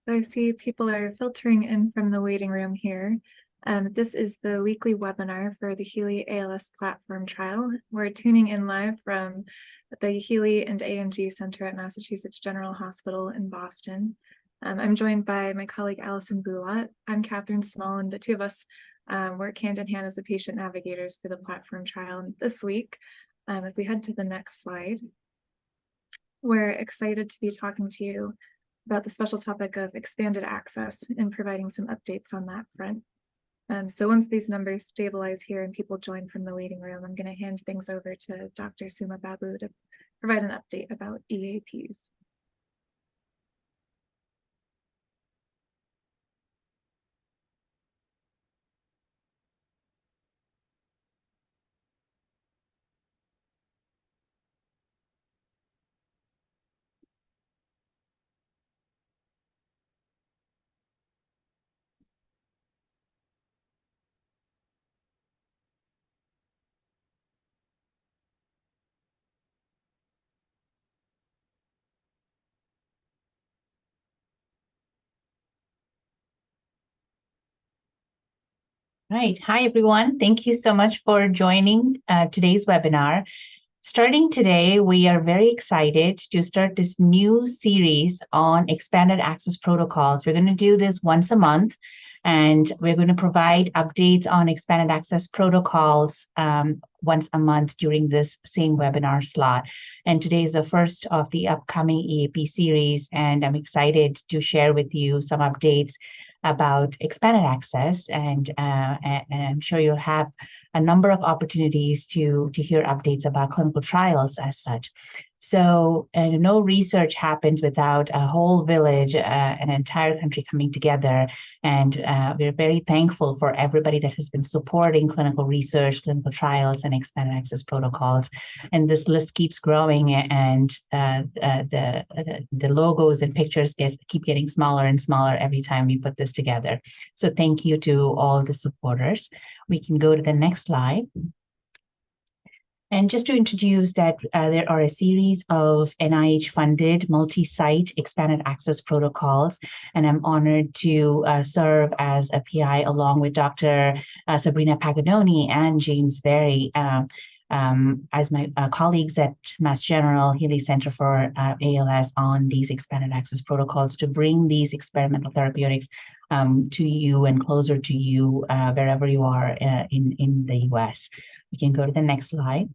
So I see people are filtering in from the waiting room here. This is the weekly webinar for the HEALEY ALS Platform Trial. We're tuning in live from the HEALEY and AMG Center at Massachusetts General Hospital in Boston. I'm joined by my colleague Allison Boulot. I'm Catherine Small, and the two of us work hand in hand as the patient navigators for the platform trial. And this week, if we head to the next slide, we're excited to be talking to you about the special topic of expanded access and providing some updates on that front. So once these numbers stabilize here and people join from the waiting room, I'm going to hand things over to Dr. Suma Babu to provide an update about EAPs. Right. Hi, everyone. Thank you so much for joining today's webinar. Starting today, we are very excited to start this new series on expanded access protocols. We're going to do this once a month, and we're going to provide updates on expanded access protocols once a month during this same webinar slot. And today is the first of the upcoming EAP series, and I'm excited to share with you some updates about expanded access, and I'm sure you'll have a number of opportunities to hear updates about clinical trials as such. So no research happens without a whole village, an entire country coming together. And we're very thankful for everybody that has been supporting clinical research, clinical trials, and expanded access protocols. And this list keeps growing, and the logos and pictures keep getting smaller and smaller every time we put this together. So thank you to all the supporters. We can go to the next slide. And just to introduce that there are a series of NIH-funded multi-site expanded access protocols, and I'm honored to serve as a PI along with Dr. Sabrina Paganoni and James Berry as my colleagues at Mass General HEALEY Center for ALS on these expanded access protocols to bring these experimental therapeutics to you and closer to you wherever you are in the US. We can go to the next slide.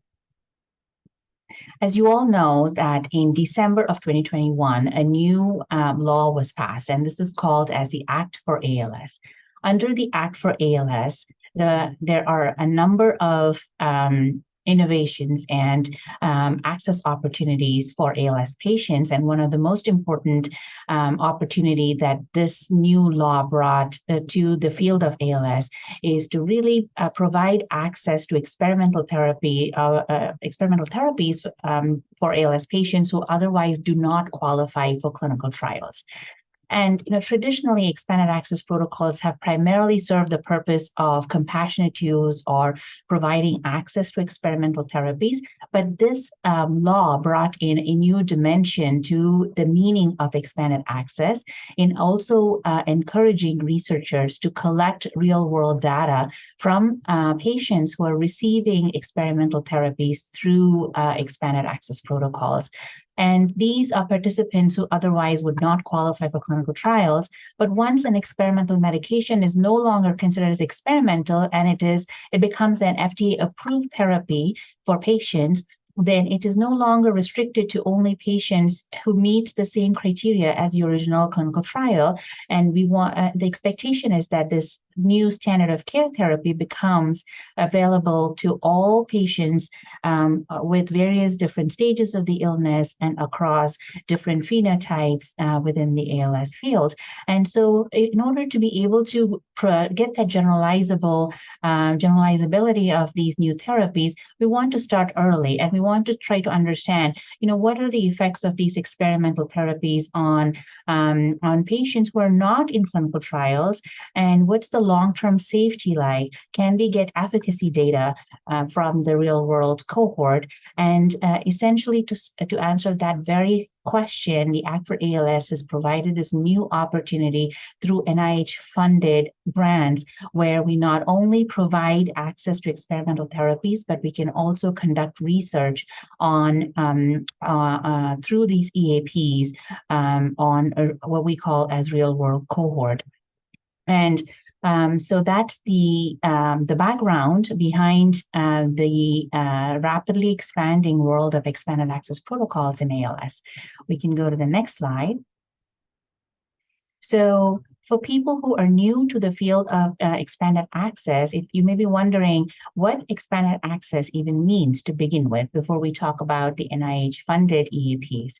As you all know, that in December of 2021, a new law was passed, and this is called as the Act for ALS. Under the Act for ALS, there are a number of innovations and access opportunities for ALS patients. And one of the most important opportunity that this new law brought to the field of ALS is to really provide access to experimental therapies for ALS patients who otherwise do not qualify for clinical trials. And traditionally, expanded access protocols have primarily served the purpose of compassionate use or providing access to experimental therapies. But this law brought in a new dimension to the meaning of expanded access in also encouraging researchers to collect real-world data from patients who are receiving experimental therapies through expanded access protocols. And these are participants who otherwise would not qualify for clinical trials. But once an experimental medication is no longer considered as experimental and it becomes an FDA-approved therapy for patients, then it is no longer restricted to only patients who meet the same criteria as the original clinical trial. And we want the expectation is that this new standard of care therapy becomes available to all patients with various different stages of the illness and across different phenotypes within the ALS field. And so in order to be able to get that generalizability of these new therapies, we want to start early, and we want to try to understand, what are the effects of these experimental therapies on patients who are not in clinical trials, and what's the long-term safety like? Can we get efficacy data from the real-world cohort? And essentially, to answer that very question, the Act for ALS has provided this new opportunity through NIH-funded grants, where we not only provide access to experimental therapies, but we can also conduct research on through these EAPs on what we call as real-world cohort. And so that's the background behind the rapidly expanding world of expanded access protocols in ALS. We can go to the next slide. So for people who are new to the field of expanded access, if you may be wondering what expanded access even means to begin with before we talk about the NIH-funded EAPs.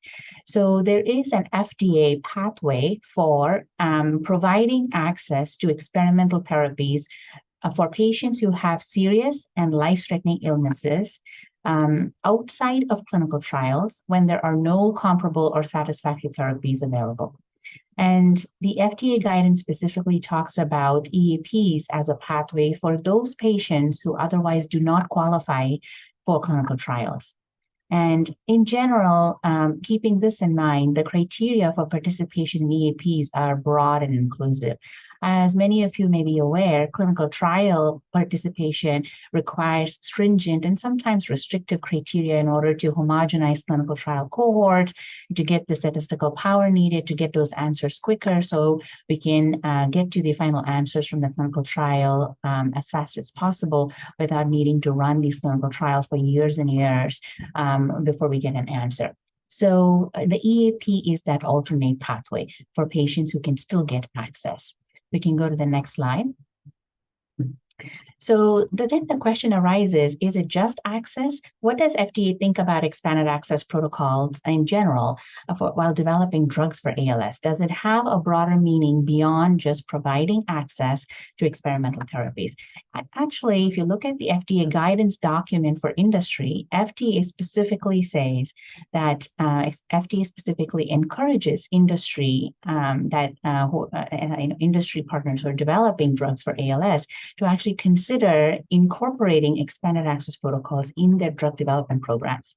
So there is an FDA pathway for providing access to experimental therapies for patients who have serious and life-threatening illnesses outside of clinical trials when there are no comparable or satisfactory therapies available. And the FDA guidance specifically talks about EAPs as a pathway for those patients who otherwise do not qualify for clinical trials. And in general, keeping this in mind, the criteria for participation in EAPs are broad and inclusive. As many of you may be aware, clinical trial participation requires stringent and sometimes restrictive criteria in order to homogenize clinical trial cohorts, to get the statistical power needed to get those answers quicker so we can get to the final answers from the clinical trial as fast as possible without needing to run these clinical trials for years and years before we get an answer. So the EAP is that alternate pathway for patients who can still get access. We can go to the next slide. So then the question arises, is it just access? What does FDA think about expanded access protocols in general while developing drugs for ALS? Does it have a broader meaning beyond just providing access to experimental therapies? Actually, if you look at the FDA guidance document for industry, FDA specifically says that FDA specifically encourages industry industry partners who are developing drugs for ALS to actually consider incorporating expanded access protocols in their drug development programs.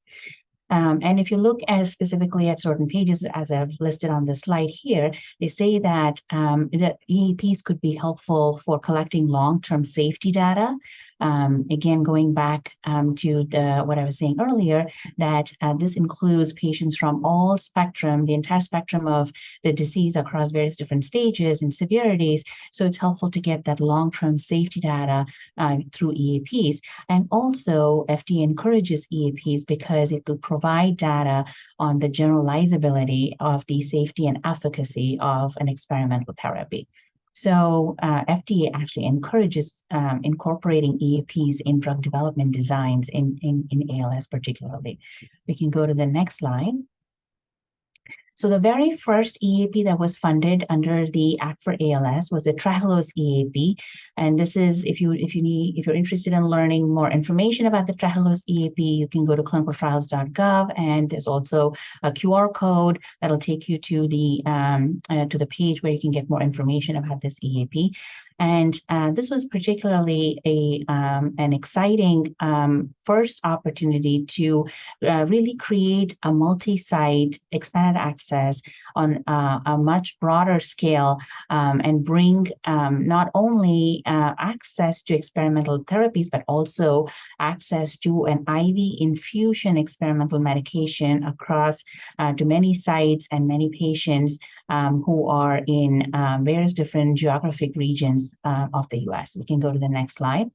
And if you look specifically at certain pages, as I've listed on the slide here, they say that that EAPs could be helpful for collecting long-term safety data. Again, going back to what I was saying earlier, that this includes patients from all spectrum, the entire spectrum of the disease across various different stages and severities. So it's helpful to get that long-term safety data through EAPs. And also, FDA encourages EAPs because it will provide data on the generalizability of the safety and efficacy of an experimental therapy. So FDA actually encourages incorporating EAPs in drug development designs in ALS particularly. We can go to the next slide. So the very first EAP that was funded under the Act for ALS was a Trelos EAP, and this is if you're interested in learning more information about the Trelos EAP, you can go to clinicaltrials.gov, and there's also a QR code that'll take you to the page where you can get more information about this EAP. And this was particularly an exciting first opportunity to really create a multi-site expanded access on a much broader scale and bring not only access to experimental therapies, but also access to an IV infusion experimental medication across to many sites and many patients who are in various different geographic regions of the US. We can go to the next slide.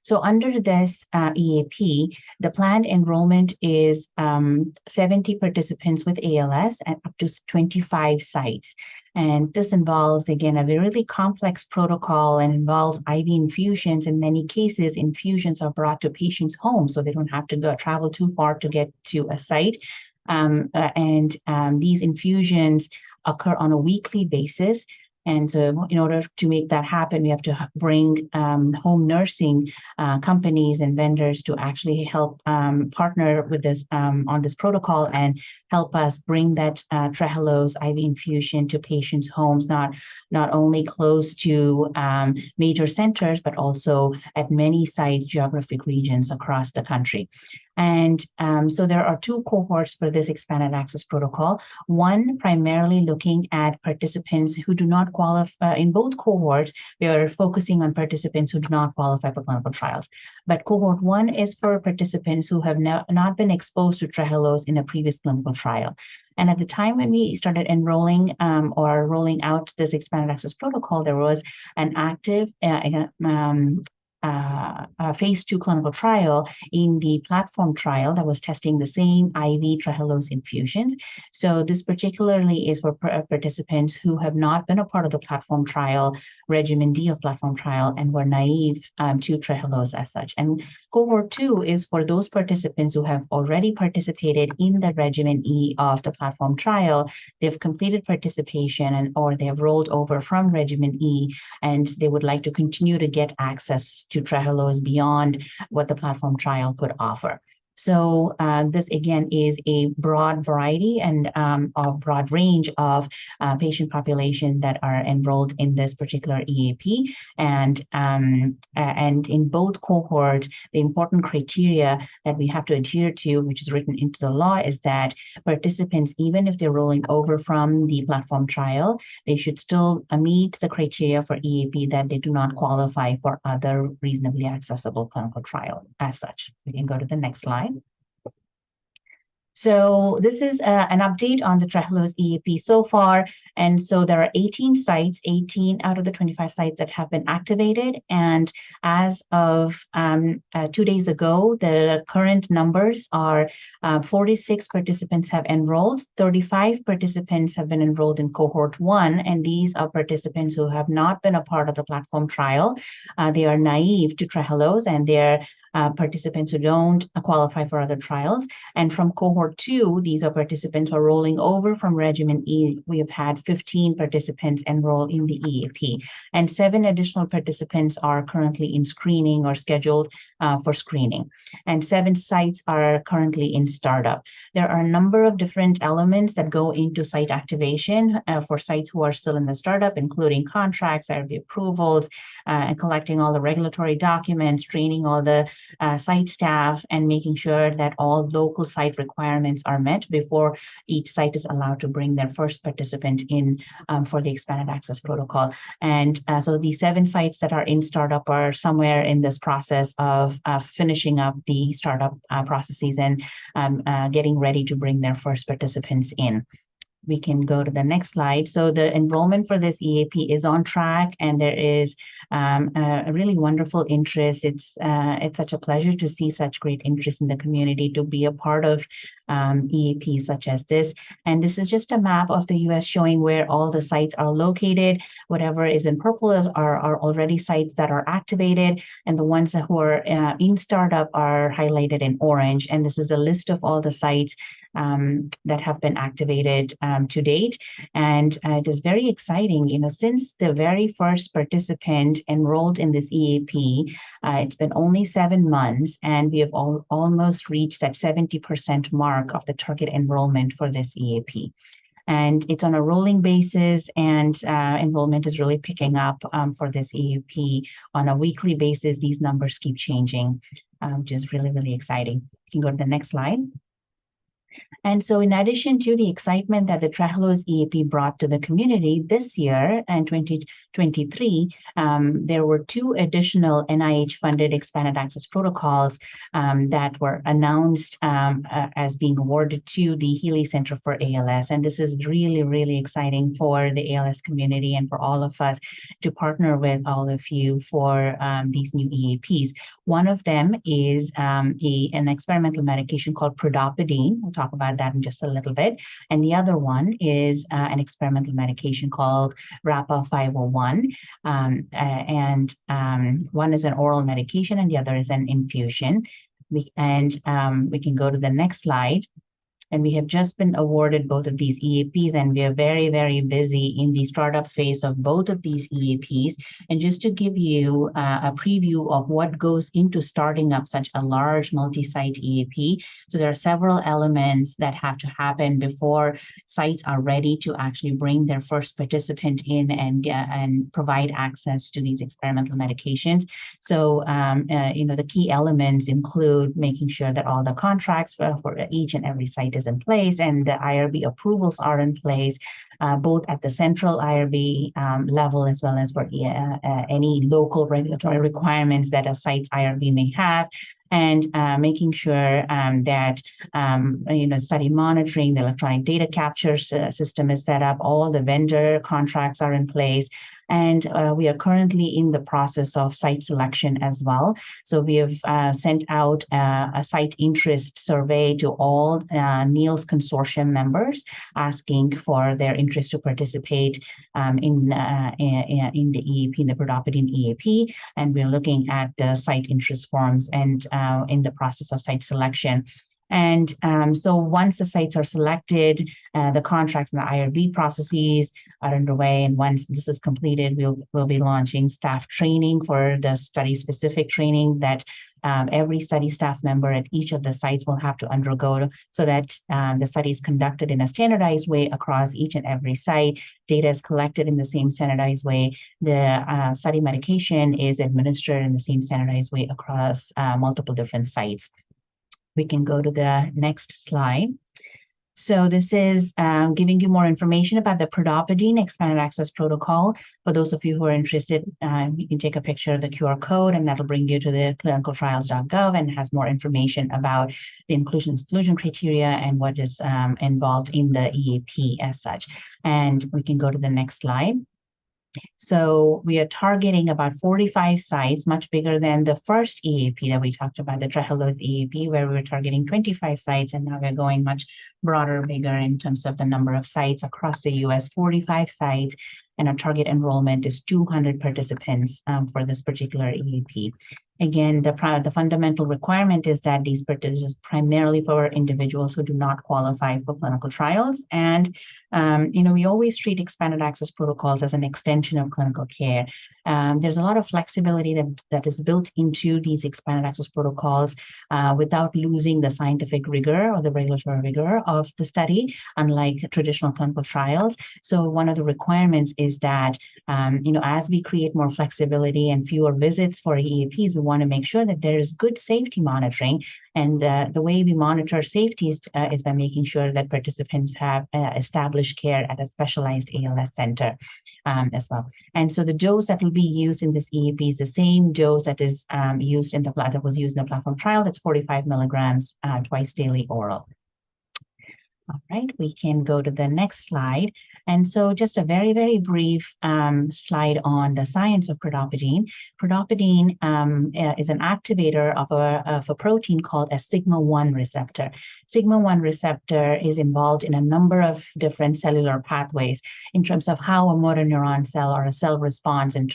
So under this EAP, the planned enrollment is 70 participants with ALS and up to 25 sites. And this involves, again, a really complex protocol and involves IV infusions. In many cases, infusions are brought to patients' homes, so they don't have to travel too far to get to a site. These infusions occur on a weekly basis. And so in order to make that happen, we have to bring home nursing companies and vendors to actually help partner with this on this protocol and help us bring that Trelos IV infusion to patients' homes, not only close to major centers, but also at many sites, geographic regions across the country. And so there are two cohorts for this expanded access protocol. One primarily looking at participants who do not qualify. In both cohorts, we are focusing on participants who do not qualify for clinical trials. But cohort one is for participants who have not been exposed to Trelos in a previous clinical trial. And at the time when we started enrolling or rolling out this expanded access protocol, there was an active phase 2 clinical trial in the platform trial that was testing the same IV Trelos infusions. So this particularly is for participants who have not been a part of the platform trial, regimen D of platform trial, and were naive to Trelos as such. And cohort 2 is for those participants who have already participated in the regimen E of the platform trial. They've completed participation or they have rolled over from regimen E, and they would like to continue to get access to Trelos beyond what the platform trial could offer. So this, again, is a broad variety and a broad range of patient population that are enrolled in this particular EAP. And in both cohorts, the important criteria that we have to adhere to, which is written into the law, is that participants, even if they're rolling over from the platform trial, they should still meet the criteria for EAP that they do not qualify for other reasonably accessible clinical trial as such. We can go to the next slide. So this is an update on the Trelos EAP so far. And so there are 18 sites, 18 out of the 25 sites that have been activated. And as of 2 days ago, the current numbers are 46 participants have enrolled, 35 participants have been enrolled in cohort 1. And these are participants who have not been a part of the platform trial. They are naive to Trelos, and they're participants who don't qualify for other trials. And from cohort 2, these are participants who are rolling over from regimen E. We have had 15 participants enroll in the EAP, and 7 additional participants are currently in screening or scheduled for screening. And 7 sites are currently in startup. There are a number of different elements that go into site activation for sites who are still in the startup, including contracts, IRB approvals, and collecting all the regulatory documents, training all the site staff, and making sure that all local site requirements are met before each site is allowed to bring their first participant in for the expanded access protocol. And so the 7 sites that are in startup are somewhere in this process of finishing up the startup processes and getting ready to bring their first participants in. We can go to the next slide. So the enrollment for this EAP is on track, and there is a really wonderful interest. It's such a pleasure to see such great interest in the community to be a part of EAPs such as this. And this is just a map of the US showing where all the sites are located. Whatever is in purple are already sites that are activated, and the ones who are in startup are highlighted in orange. And this is a list of all the sites that have been activated to date. And it is very exciting, since the very first participant enrolled in this EAP, it's been only 7 months, and we have almost reached that 70% mark of the target enrollment for this EAP. And it's on a rolling basis, and enrollment is really picking up for this EAP on a weekly basis. These numbers keep changing, which is really, really exciting. You can go to the next slide. And so in addition to the excitement that the Trelos EAP brought to the community this year in 2023, there were 2 additional NIH-funded expanded access protocols that were announced as being awarded to the Healey Center for ALS. And this is really, really exciting for the ALS community and for all of us to partner with all of you for these new EAPs. One of them is an experimental medication called protopine. We'll talk about that in just a little bit. And the other one is an experimental medication called RAPA 501. One is an oral medication and the other is an infusion. We can go to the next slide. And we have just been awarded both of these EAPs, and we are very, very busy in the startup phase of both of these EAPs. And just to give you a preview of what goes into starting up such a large multi-site EAP, so there are several elements that have to happen before sites are ready to actually bring their first participant in and provide access to these experimental medications. So, the key elements include making sure that all the contracts for each and every site is in place and the IRB approvals are in place, both at the central IRB level as well as for any local regulatory requirements that a site's IRB may have, and making sure that study monitoring, the electronic data capture system is set up, all the vendor contracts are in place. And we are currently in the process of site selection as well. So we have sent out a site interest survey to all NEALS consortium members, asking for their interest to participate in the EAP, in the protopine EAP. And we're looking at the site interest forms and in the process of site selection. And so once the sites are selected, the contracts and the IRB processes are underway. And once this is completed, we'll be launching staff training for the study-specific training that every study staff member at each of the sites will have to undergo, so that the study is conducted in a standardized way across each and every site. Data is collected in the same standardized way. The study medication is administered in the same standardized way across multiple different sites. We can go to the next slide. So this is giving you more information about the protopine expanded access protocol. For those of you who are interested, you can take a picture of the QR code and that'll bring you to the clinicaltrials.gov and has more information about the inclusion and exclusion criteria and what is involved in the EAP as such. And we can go to the next slide. So we are targeting about 45 sites, much bigger than the first EAP that we talked about, the Trelos EAP, where we were targeting 25 sites, and now we're going much broader, bigger in terms of the number of sites across the US, 45 sites, and our target enrollment is 200 participants for this particular EAP. Again, the fundamental requirement is that these participants primarily for individuals who do not qualify for clinical trials. And, we always treat expanded access protocols as an extension of clinical care. There's a lot of flexibility that is built into these expanded access protocols without losing the scientific rigor or the regulatory rigor of the study, unlike traditional clinical trials. So one of the requirements is that, as we create more flexibility and fewer visits for EAPs, we want to make sure that there is good safety monitoring. And the way we monitor safety is by making sure that participants have established care at a specialized ALS center as well. And so the dose that will be used in this EAP is the same dose that is used in the platform trial. That's 45 milligrams twice daily oral. All right, we can go to the next slide. And so just a very, very brief slide on the science of protopine. Protopine is an activator of a protein called a sigma-1 receptor. Sigma-1 receptor is involved in a number of different cellular pathways in terms of how a motor neuron cell or a cell responds in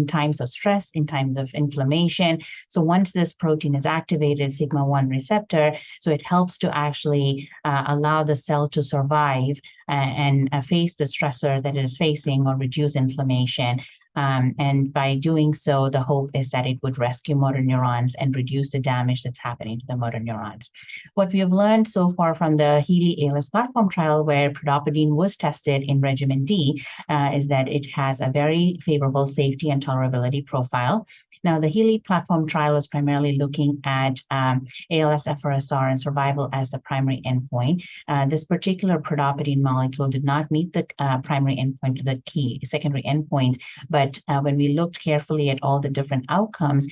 times of stress, in times of inflammation. So once this protein is activated, sigma-1 receptor, so it helps to actually allow the cell to survive and face the stressor that it is facing or reduce inflammation. And by doing so, the hope is that it would rescue motor neurons and reduce the damage that's happening to the motor neurons. What we have learned so far from the HEALEY ALS Platform Trial, where protopine was tested in regimen D, is that it has a very favorable safety and tolerability profile. Now, the HEALEY Platform Trial was primarily looking at ALS-FRSR and survival as the primary endpoint. This particular protopine molecule did not meet the primary endpoint, the key secondary endpoints, but when we looked carefully at all the different outcomes,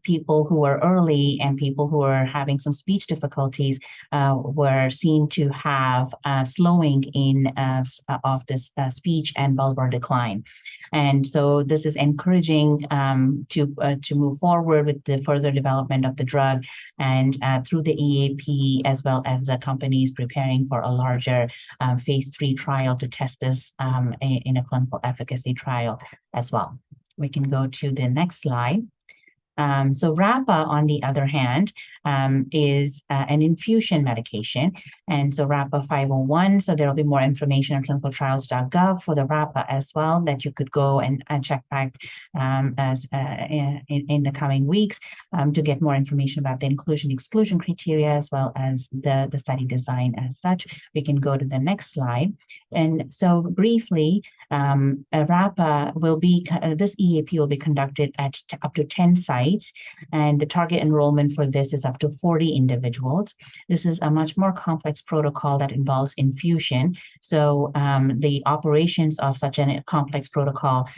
people who were early and people who were having some speech difficulties were seen to have slowing of this speech and bulbar decline. And so this is encouraging to move forward with the further development of the drug, and through the EAP, as well as the companies preparing for a larger phase 3 trial to test this in a clinical efficacy trial as well. We can go to the next slide. So RAPA, on the other hand, is an infusion medication. And so RAPA 501, so there will be more information on clinicaltrials.gov for the RAPA as well that you could go and check back in the coming weeks to get more information about the inclusion-exclusion criteria as well as the study design as such. We can go to the next slide. And so briefly, RAPA will be, this EAP will be conducted at up to 10 sites. And the target enrollment for this is up to 40 individuals. This is a much more complex protocol that involves infusion. So the operations of such a complex protocol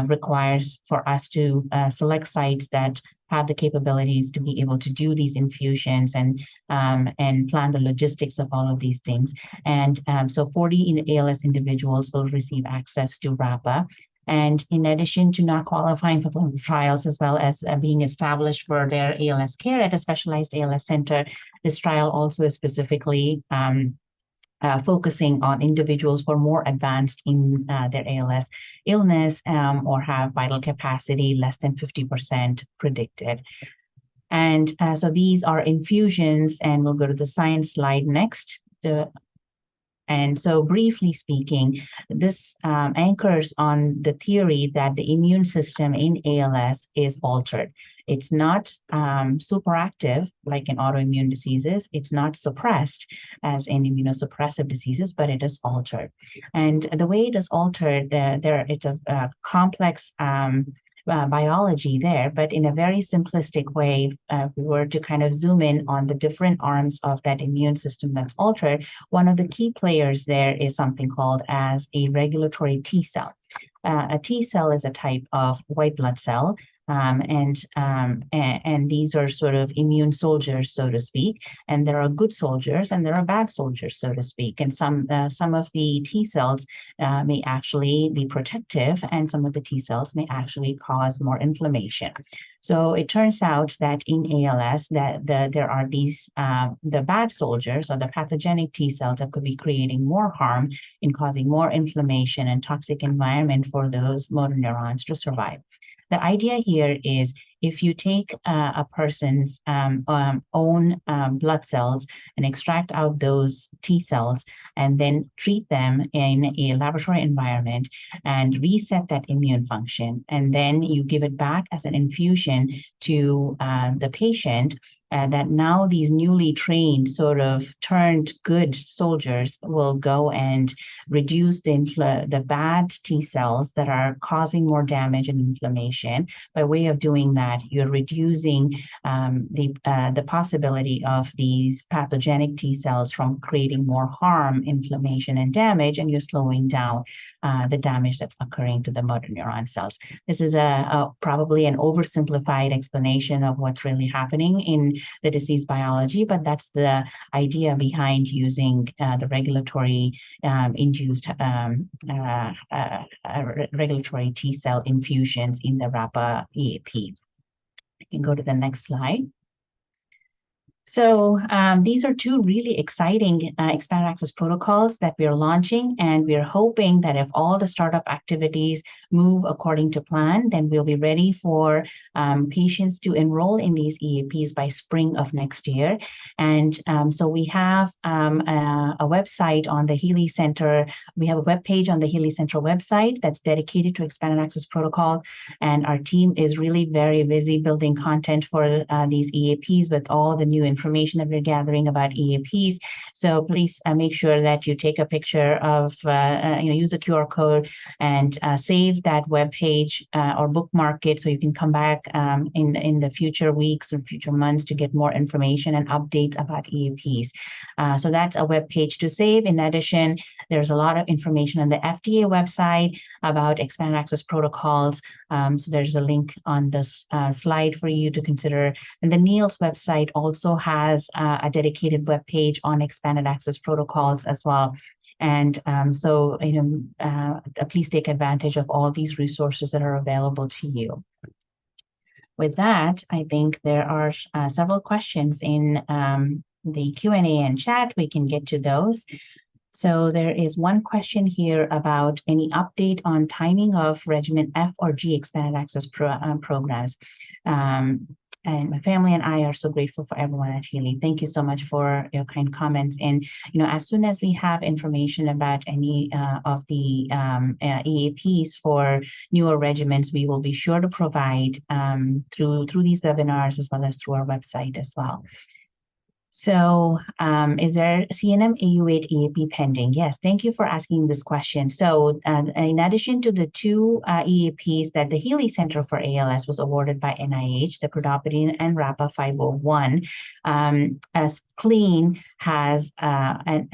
requires for us to select sites that have the capabilities to be able to do these infusions and plan the logistics of all of these things. And so 40 ALS individuals will receive access to RAPA. And in addition to not qualifying for clinical trials, as well as being established for their ALS care at a specialized ALS center, this trial also is specifically focusing on individuals who are more advanced in their ALS illness or have vital capacity less than 50% predicted. And so these are infusions, and we'll go to the science slide next. And so briefly speaking, this anchors on the theory that the immune system in ALS is altered. It's not superactive like in autoimmune diseases. It's not suppressed as in immunosuppressive diseases, but it is altered. And the way it is altered, it's a complex biology there, but in a very simplistic way, if we were to kind of zoom in on the different arms of that immune system that's altered, one of the key players there is something called as a regulatory T cell. A T cell is a type of white blood cell, and these are sort of immune soldiers, so to speak. And there are good soldiers and there are bad soldiers, so to speak. And some of the T cells may actually be protective, and some of the T cells may actually cause more inflammation. So it turns out that in ALS, there are these the bad soldiers or the pathogenic T cells that could be creating more harm in causing more inflammation and toxic environment for those motor neurons to survive. The idea here is if you take a person's own blood cells and extract out those T cells and then treat them in a laboratory environment and reset that immune function, and then you give it back as an infusion to the patient, that now these newly trained sort of turned good soldiers will go and reduce the bad T cells that are causing more damage and inflammation. By way of doing that, you're reducing the possibility of these pathogenic T cells from creating more harm, inflammation, and damage, and you're slowing down the damage that's occurring to the motor neuron cells. This is probably an oversimplified explanation of what's really happening in the disease biology, but that's the idea behind using the regulatory induced regulatory T cell infusions in the RAPA EAP. You can go to the next slide. So these are two really exciting expanded access protocols that we are launching, and we are hoping that if all the startup activities move according to plan, then we'll be ready for patients to enroll in these EAPs by spring of next year. And so we have a website on the Healy Center. We have a web page on the Healy Center website that's dedicated to expanded access protocol, and our team is really very busy building content for these EAPs with all the new information that we're gathering about EAPs. So please make sure that you take a picture of, use the QR code and save that web page or bookmark it so you can come back in the future weeks or future months to get more information and updates about EAPs. So that's a web page to save. In addition, there's a lot of information on the FDA website about expanded access protocols. So there's a link on this slide for you to consider. And the NEALS website also has a dedicated web page on expanded access protocols as well. And so, please take advantage of all these resources that are available to you. With that, I think there are several questions in the Q&A and chat. We can get to those. So there is one question here about any update on timing of regimen F or G expanded access programs. And my family and I are so grateful for everyone at Healy. Thank you so much for your kind comments. And as soon as we have information about any of the EAPs for newer regimens, we will be sure to provide through these webinars as well as through our website as well. So is there CNM AU8 EAP pending? Yes, thank you for asking this question. So in addition to the two EAPs that the Healy Center for ALS was awarded by NIH, the protopine and RAPA 501, as CLEAN has an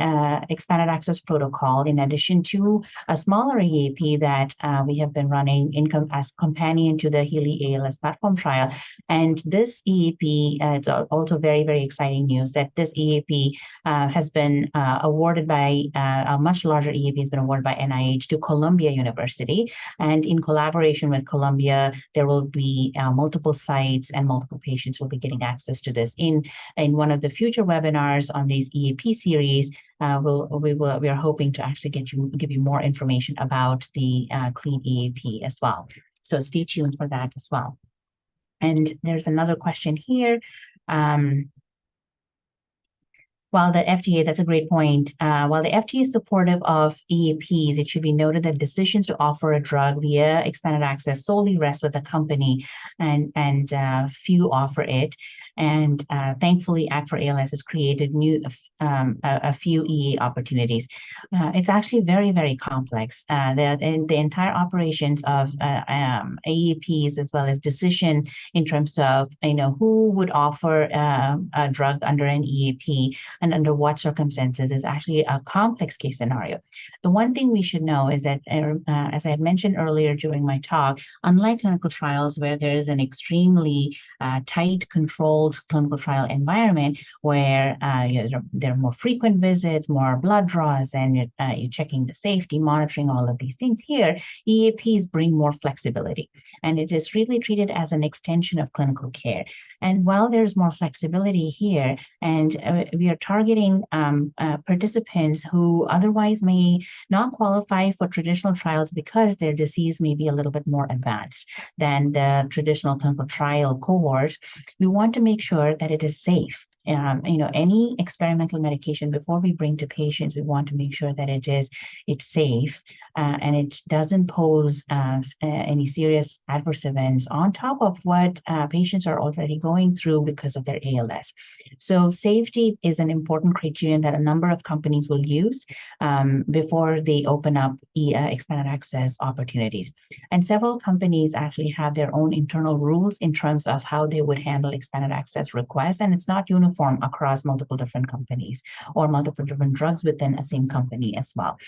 expanded access protocol in addition to a smaller EAP that we have been running as companion to the Healy ALS Platform Trial. And this EAP, it's also very, very exciting news that this EAP has been awarded by, a much larger EAP has been awarded by NIH to Columbia University. And in collaboration with Columbia, there will be multiple sites and multiple patients will be getting access to this. In one of the future webinars on these EAP series, we are hoping to actually give you more information about the CLEAN EAP as well. So stay tuned for that as well. And there's another question here. While the FDA, that's a great point. While the FDA is supportive of EAPs, it should be noted that decisions to offer a drug via expanded access solely rest with the company, and few offer it. And thankfully, Act for ALS has created a few EA opportunities. It's actually very, very complex. The entire operations of EAPs, as well as decision in terms of who would offer a drug under an EAP and under what circumstances, is actually a complex case scenario. The one thing we should know is that, as I had mentioned earlier during my talk, unlike clinical trials where there is an extremely tight, controlled clinical trial environment where there are more frequent visits, more blood draws, and you're checking the safety, monitoring all of these things, here, EAPs bring more flexibility. And it is really treated as an extension of clinical care. And while there's more flexibility here, and we are targeting participants who otherwise may not qualify for traditional trials because their disease may be a little bit more advanced than the traditional clinical trial cohort, we want to make sure that it is safe. Any experimental medication, before we bring to patients, we want to make sure that it's safe and it doesn't pose any serious adverse events on top of what patients are already going through because of their ALS. So safety is an important criterion that a number of companies will use before they open up expanded access opportunities. And several companies actually have their own internal rules in terms of how they would handle expanded access requests, and it's not uniform across multiple different companies or multiple different drugs within a same company as well.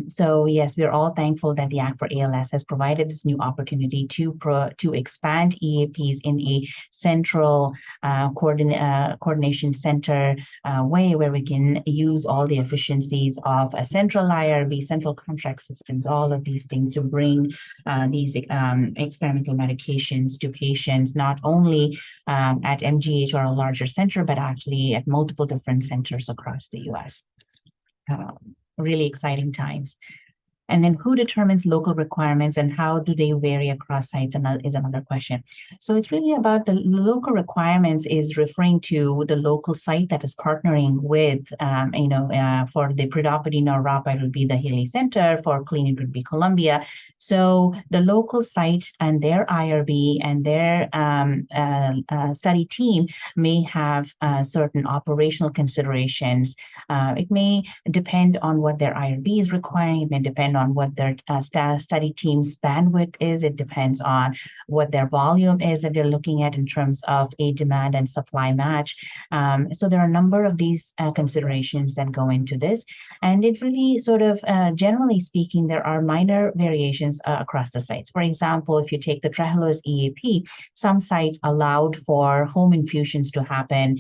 So yes, we're all thankful that the Act for ALS has provided this new opportunity to expand EAPs in a central coordination center way where we can use all the efficiencies of a central IRB, central contract systems, all of these things to bring these experimental medications to patients, not only at MGH or a larger center, but actually at multiple different centers across the US. Really exciting times. And then who determines local requirements and how do they vary across sites is another question. So it's really about the local requirements is referring to the local site that is partnering with, for the protopine or RAPA, it would be the Healy Center. For CLEAN, it would be Columbia. So the local site and their IRB and their study team may have certain operational considerations. It may depend on what their IRB is requiring. It may depend on what their study team's bandwidth is. It depends on what their volume is that they're looking at in terms of a demand and supply match. So there are a number of these considerations that go into this. And it really sort of, generally speaking, there are minor variations across the sites. For example, if you take the Trelos EAP, some sites allowed for home infusions to happen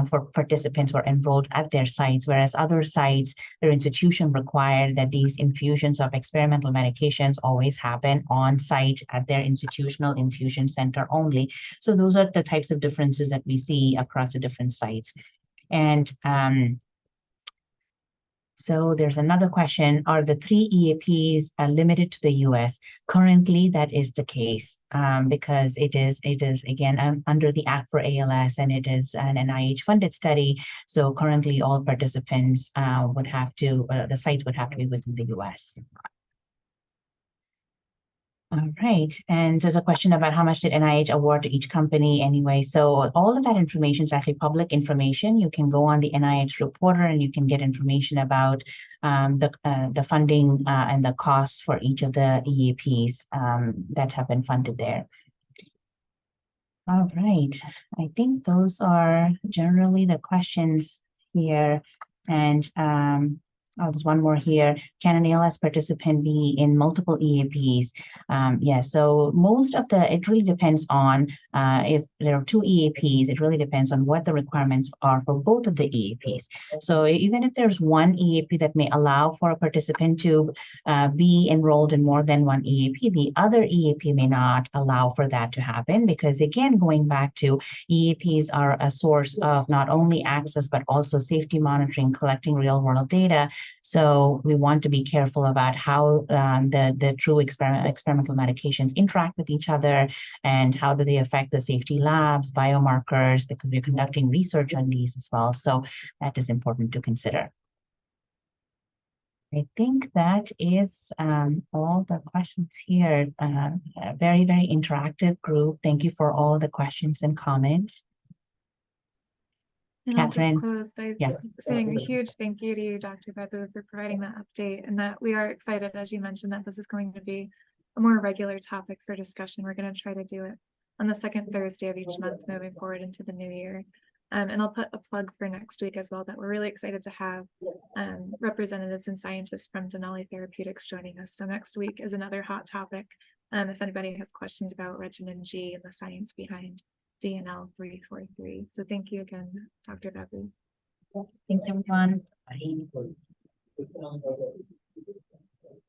for participants who are enrolled at their sites, whereas other sites, their institution required that these infusions of experimental medications always happen on site at their institutional infusion center only. So those are the types of differences that we see across the different sites. And So there's another question. Are the 3 EAPs limited to the US? Currently, that is the case because it is again under the Act for ALS, and it is an NIH-funded study. So currently, all participants would have to, the sites would have to be within the US. All right. And there's a question about how much did NIH award to each company anyway. So all of that information is actually public information. You can go on the NIH reporter and you can get information about the funding and the costs for each of the EAPs that have been funded there. All right. I think those are generally the questions here. And there's one more here. Can an ALS participant be in multiple EAPs? Yes. So most of it really depends on if there are 2 EAPs, it really depends on what the requirements are for both of the EAPs. So even if there's one EAP that may allow for a participant to be enrolled in more than one EAP, the other EAP may not allow for that to happen because, again, going back to EAPs are a source of not only access, but also safety monitoring, collecting real-world data. So we want to be careful about how the true experimental medications interact with each other and how do they affect the safety labs, biomarkers, because we're conducting research on these as well. So that is important to consider. I think that is all the questions here. A very, very interactive group. Thank you for all the questions and comments. And Catherine. I'll just close by saying a huge thank you to you, Dr. Babu, for providing that update, and that we are excited, as you mentioned, that this is going to be a more regular topic for discussion. We're going to try to do it on the second Thursday of each month moving forward into the new year. And I'll put a plug for next week as well, that we're really excited to have representatives and scientists from Denali Therapeutics joining us. So next week is another hot topic. If anybody has questions about regimen G and the science behind DNL 343. So thank you again, Dr. Babu. Thanks, everyone. Bye.